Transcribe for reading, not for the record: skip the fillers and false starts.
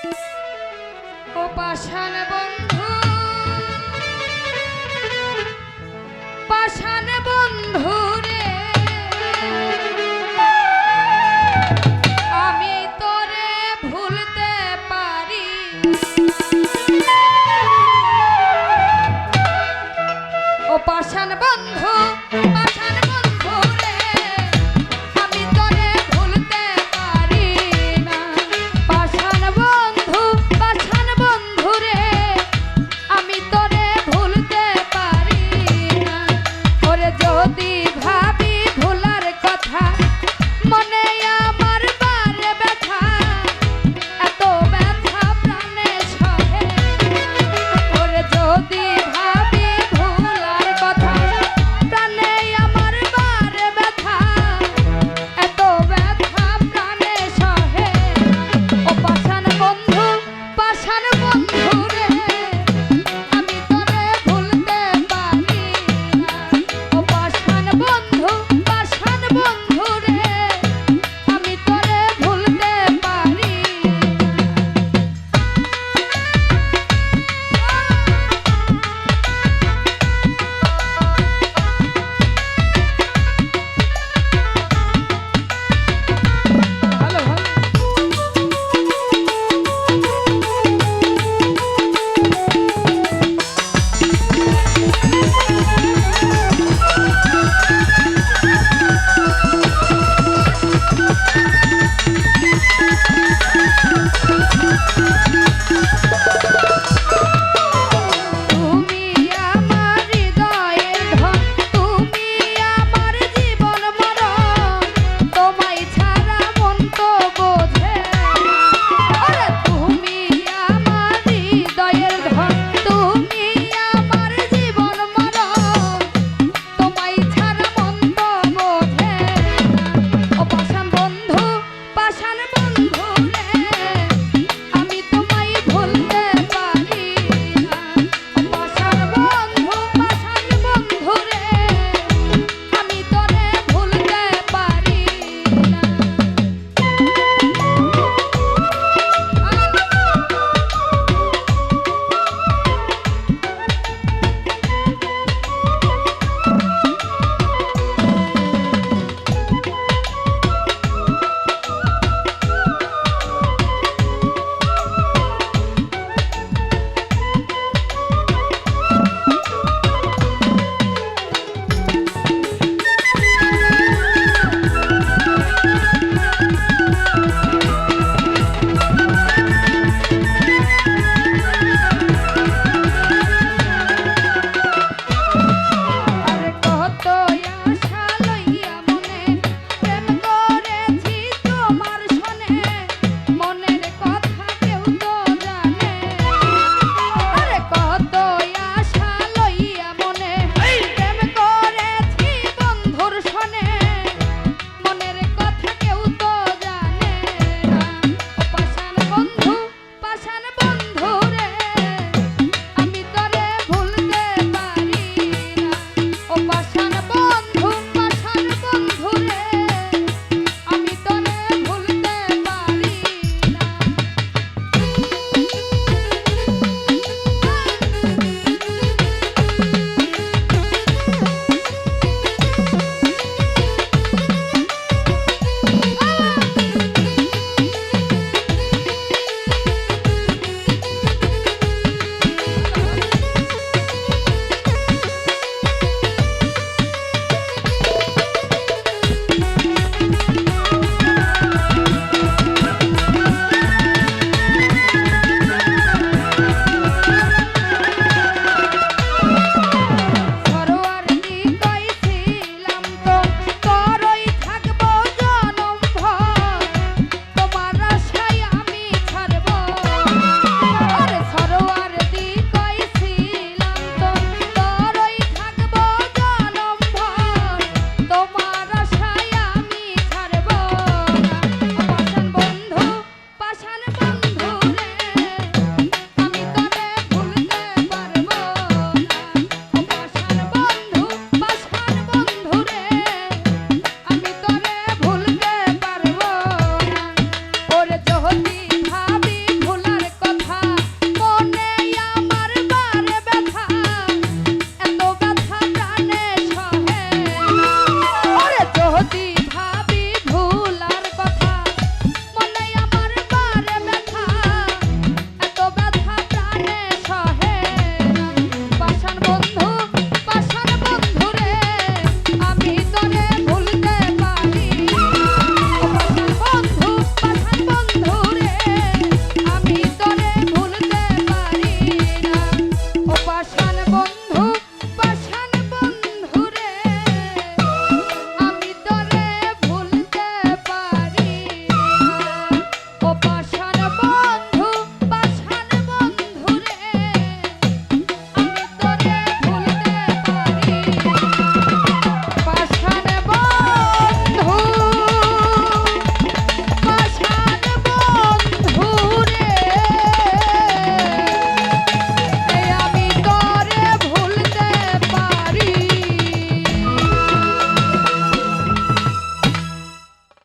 ও পাষাণ বন্ধু, পাষাণ বন্ধু রে, আমি তোরে ভুলতে পারি। ও পাষাণ বন্ধু, পাষাণ বন্ধু রে, আমি তোরে ভুলতে পারি না। পাষাণ বন্ধু, পাষাণ বন্ধু রে, আমি তোরে ভুলতে পারি না। ওরে যদি ভাবি ভুলার কথা, মনে আমার বারে ব্যথা, এত ব্যথা প্রাণে সহে। ওরে যদি ভাবি ভুলার কথা, প্রাণে আমার বারে ব্যথা, এত ব্যথা প্রাণে সহে। ও পাষাণ বন্ধু, পাষাণ বন্ধু রে, আমি তোরে ভুলতে পারি না। ও পাষাণ বন্ধু, পাষাণ বন্ধু রে, আমি তোরে ভুলতে পারি না। ভালো ভালো। Thank you.